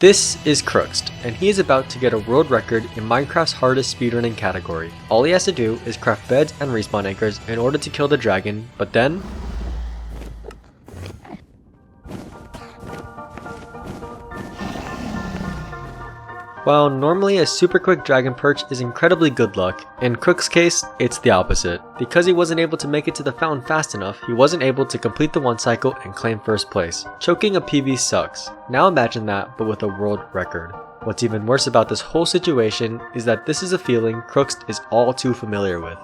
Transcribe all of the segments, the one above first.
This is Crookst, and he is about to get a world record in Minecraft's hardest speedrunning category. All he has to do is craft beds and respawn anchors in order to kill the dragon, but then... While normally a super quick dragon perch is incredibly good luck, in Crookst's case, it's the opposite. Because he wasn't able to make it to the fountain fast enough, he wasn't able to complete the one cycle and claim first place. Choking a PB sucks. Now imagine that, but with a world record. What's even worse about this whole situation is that this is a feeling Crookst is all too familiar with.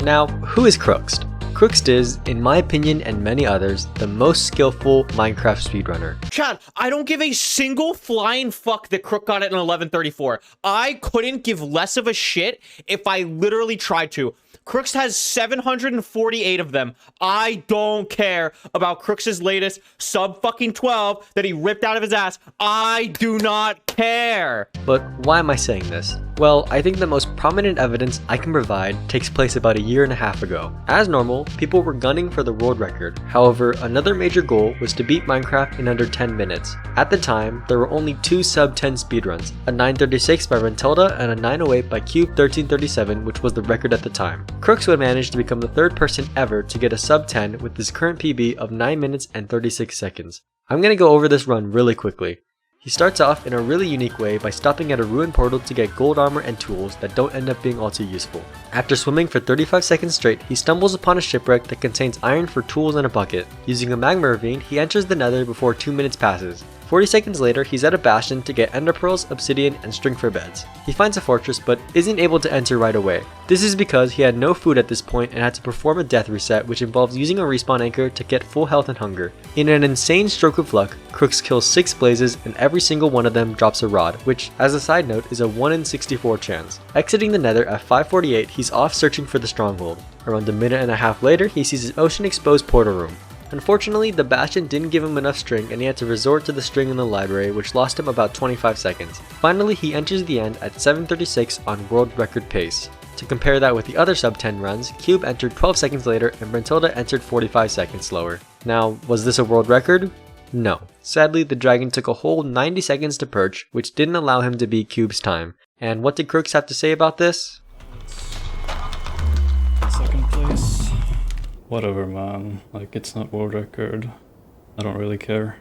Now, who is Crookst? Crookst is, in my opinion and many others, the most skillful Minecraft speedrunner. Chad, I don't give a single flying fuck that Crook got it in 1134. I couldn't give less of a shit if I literally tried to. Crookst has 748 of them. I don't care about Crooks's latest sub fucking 12 that he ripped out of his ass. I do not care. But why am I saying this? Well, I think the most prominent evidence I can provide takes place about a year and a half ago. As normal, people were gunning for the world record. However, another major goal was to beat Minecraft in under 10 minutes. At the time, there were only two sub 10 speedruns, a 936 by Rentelda and a 908 by Cube 1337, which was the record at the time. Crookst would manage to become the third person ever to get a sub 10 with his current PB of 9 minutes and 36 seconds. I'm gonna go over this run really quickly. He starts off in a really unique way by stopping at a ruined portal to get gold armor and tools that don't end up being all too useful. After swimming for 35 seconds straight, he stumbles upon a shipwreck that contains iron for tools and a bucket. Using a magma ravine, he enters the nether before 2 minutes passes. 40 seconds later, he's at a bastion to get ender pearls, obsidian, and string for beds. He finds a fortress but isn't able to enter right away. This is because he had no food at this point and had to perform a death reset, which involves using a respawn anchor to get full health and hunger. In an insane stroke of luck, Crookst kills 6 blazes and every single one of them drops a rod, which, as a side note, is a 1 in 64 chance. Exiting the nether at 5:48, he's off searching for the stronghold. Around a minute and a half later, he sees his ocean exposed portal room. Unfortunately, the bastion didn't give him enough string and he had to resort to the string in the library, which lost him about 25 seconds. Finally, he enters the end at 7:36 on world record pace. To compare that with the other sub 10 runs, Cube entered 12 seconds later and Rentelda entered 45 seconds slower. Now, was this a world record? No. Sadly, the dragon took a whole 90 seconds to perch, which didn't allow him to beat Cube's time. And what did Crookst have to say about this? Second place. Whatever, man. Like, it's not world record. I don't really care.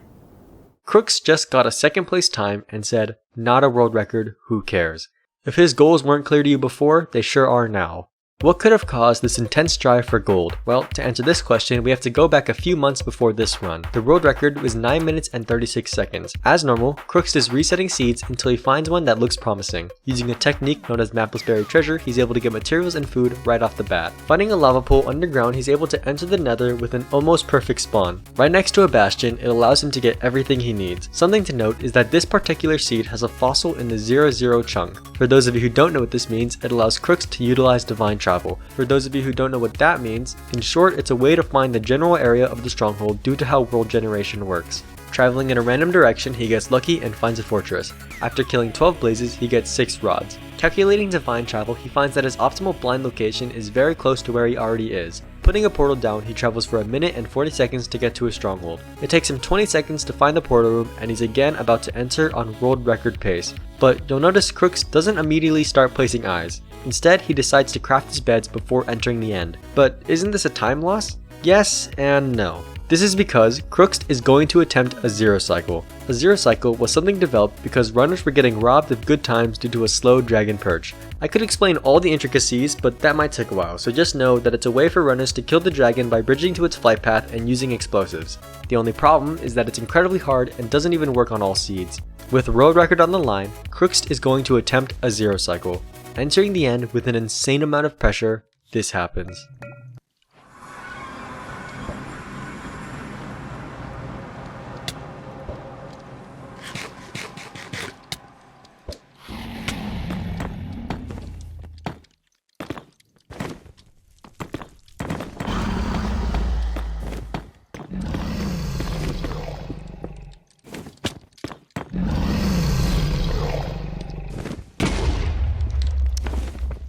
Crookst just got a second place time and said, not a world record, who cares? If his goals weren't clear to you before, they sure are now. What could have caused this intense drive for gold? Well, to answer this question, we have to go back a few months before this run. The world record was 9 minutes and 36 seconds. As normal, Crookst is resetting seeds until he finds one that looks promising. Using a technique known as mapless berry treasure, he's able to get materials and food right off the bat. Finding a lava pool underground, he's able to enter the nether with an almost perfect spawn. Right next to a bastion, it allows him to get everything he needs. Something to note is that this particular seed has a fossil in the 00 chunk. For those of you who don't know what this means, it allows Crookst to utilize divine travel. For those of you who don't know what that means, in short, it's a way to find the general area of the stronghold due to how world generation works. Traveling in a random direction, he gets lucky and finds a fortress. After killing 12 blazes, he gets 6 rods. Calculating divine travel, he finds that his optimal blind location is very close to where he already is. Putting a portal down, he travels for 1 minute and 40 seconds to get to his stronghold. It takes him 20 seconds to find the portal room and he's again about to enter on world record pace. But you'll notice Crookst doesn't immediately start placing eyes. Instead, he decides to craft his beds before entering the end. But isn't this a time loss? Yes and no. This is because Crookst is going to attempt a 0 cycle. A 0 cycle was something developed because runners were getting robbed of good times due to a slow dragon perch. I could explain all the intricacies, but that might take a while, so just know that it's a way for runners to kill the dragon by bridging to its flight path and using explosives. The only problem is that it's incredibly hard and doesn't even work on all seeds. With a world record on the line, Crookst is going to attempt a 0 cycle. Entering the end with an insane amount of pressure, this happens.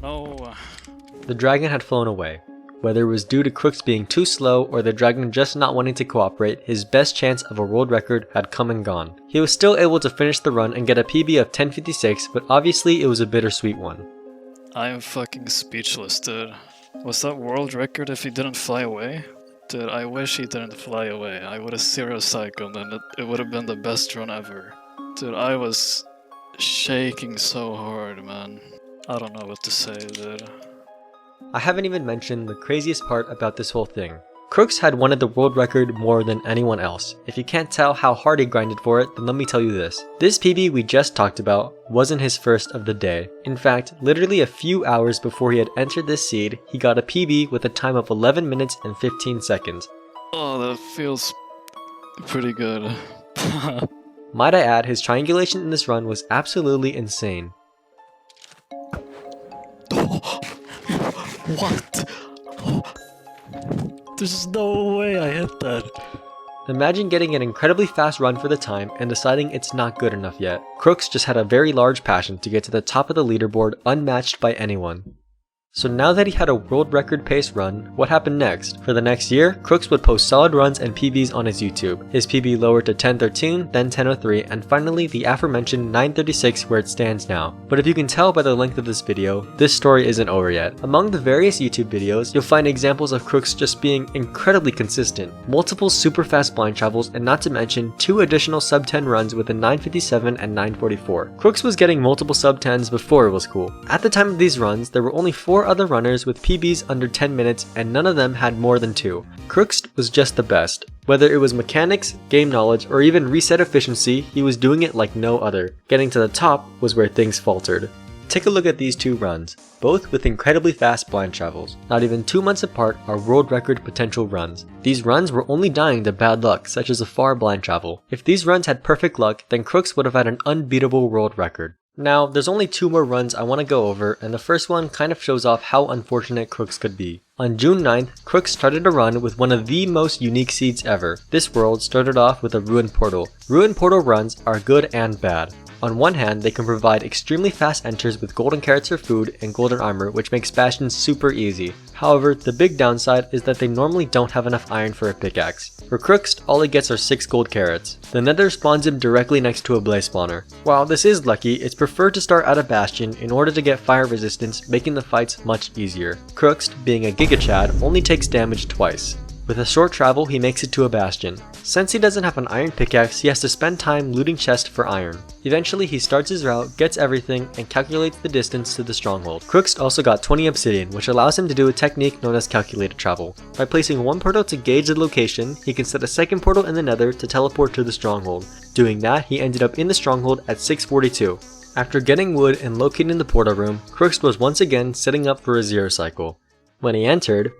No. The dragon had flown away. Whether it was due to Crookst being too slow or the dragon just not wanting to cooperate, his best chance of a world record had come and gone. He was still able to finish the run and get a PB of 10:56, but obviously it was a bittersweet one. I'm fucking speechless, dude. Was that world record if he didn't fly away? Dude, I wish he didn't fly away. I would have SIRIO cycled and it would have been the best run ever. Dude, I was shaking so hard, man. I don't know what to say, dude. I haven't even mentioned the craziest part about this whole thing. Crookst had wanted the world record more than anyone else. If you can't tell how hard he grinded for it, then let me tell you this. This PB we just talked about wasn't his first of the day. In fact, literally a few hours before he had entered this seed, he got a PB with a time of 11 minutes and 15 seconds. Oh, that feels pretty good. Might I add, his triangulation in this run was absolutely insane. What? There's no way I hit that. Imagine getting an incredibly fast run for the time and deciding it's not good enough yet. Crookst just had a very large passion to get to the top of the leaderboard unmatched by anyone. So now that he had a world record pace run, what happened next? For the next year, Crookst would post solid runs and PBs on his YouTube. His PB lowered to 10:13, then 10:03, and finally the aforementioned 9:36 where it stands now. But if you can tell by the length of this video, this story isn't over yet. Among the various YouTube videos, you'll find examples of Crookst just being incredibly consistent, multiple super fast blind travels, and not to mention 2 additional sub 10 runs with a 9:57 and 9:44. Crookst was getting multiple sub 10s before it was cool. At the time of these runs, there were only 4 other runners with PBs under 10 minutes and none of them had more than 2. Crookst was just the best. Whether it was mechanics, game knowledge, or even reset efficiency, he was doing it like no other. Getting to the top was where things faltered. Take a look at these 2 runs, both with incredibly fast blind travels. Not even 2 months apart are world record potential runs. These runs were only dying to bad luck, such as a far blind travel. If these runs had perfect luck, then Crookst would have had an unbeatable world record. Now, there's only 2 more runs I want to go over, and the first one kind of shows off how unfortunate Crookst could be. On June 9th, Crookst started a run with one of the most unique seeds ever. This world started off with a ruined portal. Ruined portal runs are good and bad. On one hand, they can provide extremely fast enters with golden carrots for food and golden armor, which makes bastions super easy. However, the big downside is that they normally don't have enough iron for a pickaxe. For Crookst, all he gets are 6 gold carrots. The nether spawns him directly next to a blaze spawner. While this is lucky, it's preferred to start at a bastion in order to get fire resistance, making the fights much easier. Crookst, being a Giga Chad, only takes damage twice. With a short travel, he makes it to a bastion. Since he doesn't have an iron pickaxe, he has to spend time looting chests for iron. Eventually, he starts his route, gets everything, and calculates the distance to the stronghold. Crookst also got 20 obsidian, which allows him to do a technique known as calculated travel. By placing one portal to gauge the location, he can set a second portal in the nether to teleport to the stronghold. Doing that, he ended up in the stronghold at 642. After getting wood and locating the portal room, Crookst was once again setting up for a 0 cycle. When he entered,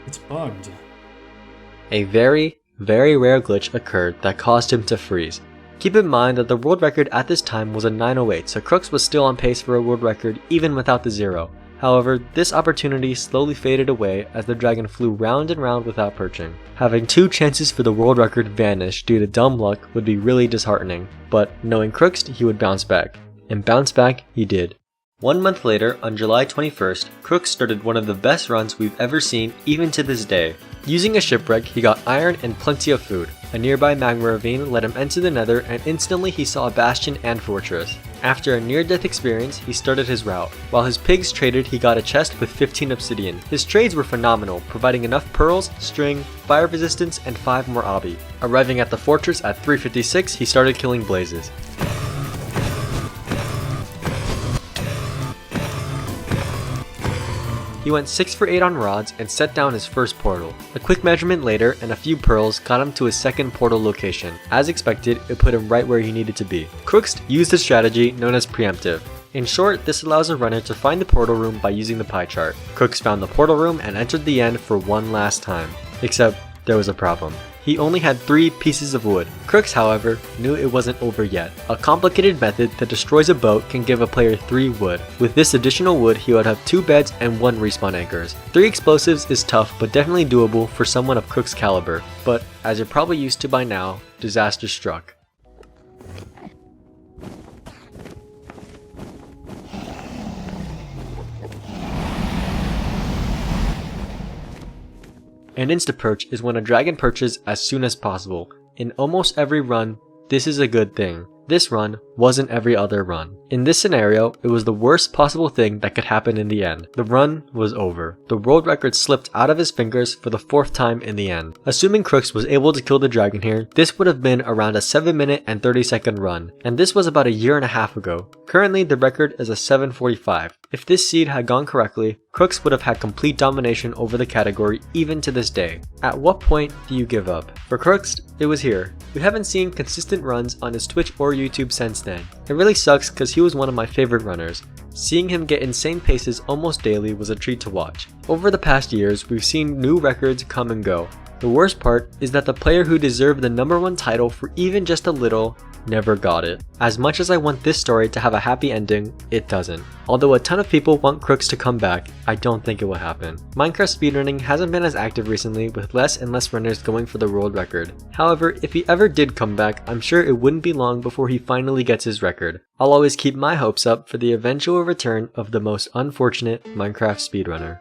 It's bugged. a very, very rare glitch occurred that caused him to freeze. Keep in mind that the world record at this time was a 908, so Crookst was still on pace for a world record even without the 0. However, this opportunity slowly faded away as the dragon flew round and round without perching. Having 2 chances for the world record vanish due to dumb luck would be really disheartening, but knowing Crookst, he would bounce back. And bounce back he did. 1 month later, on July 21st, Crookst started one of the best runs we've ever seen even to this day. Using a shipwreck, he got iron and plenty of food. A nearby magma ravine let him enter the nether and instantly he saw a bastion and fortress. After a near-death experience, he started his route. While his pigs traded, he got a chest with 15 obsidian. His trades were phenomenal, providing enough pearls, string, fire resistance, and 5 more obby. Arriving at the fortress at 356, he started killing blazes. He went 6 for 8 on rods and set down his first portal. A quick measurement later and a few pearls got him to his second portal location. As expected, it put him right where he needed to be. Crookst used a strategy known as preemptive. In short, this allows a runner to find the portal room by using the pie chart. Crookst found the portal room and entered the end for one last time. Except, there was a problem. He only had 3 pieces of wood. Crookst, however, knew it wasn't over yet. A complicated method that destroys a boat can give a player 3 wood. With this additional wood, he would have 2 beds and 1 respawn anchors. 3 explosives is tough, but definitely doable for someone of Crookst's caliber. But, as you're probably used to by now, disaster struck. An insta-perch is when a dragon perches as soon as possible. In almost every run, this is a good thing. This run wasn't every other run. In this scenario, it was the worst possible thing that could happen in the end. The run was over. The world record slipped out of his fingers for the 4th time in the end. Assuming Crookst was able to kill the dragon here, this would have been around a 7-minute and 30-second run, and this was about a year and a half ago. Currently, the record is a 7:45. If this seed had gone correctly, Crookst would have had complete domination over the category even to this day. At what point do you give up? For Crookst, it was here. We haven't seen consistent runs on his Twitch or YouTube since then. It really sucks because he was one of my favorite runners. Seeing him get insane paces almost daily was a treat to watch. Over the past years, we've seen new records come and go. The worst part is that the player who deserved the #1 title for even just a little never got it. As much as I want this story to have a happy ending, it doesn't. Although a ton of people want Crookst to come back, I don't think it will happen. Minecraft speedrunning hasn't been as active recently, with less and less runners going for the world record. However, if he ever did come back, I'm sure it wouldn't be long before he finally gets his record. I'll always keep my hopes up for the eventual return of the most unfortunate Minecraft speedrunner.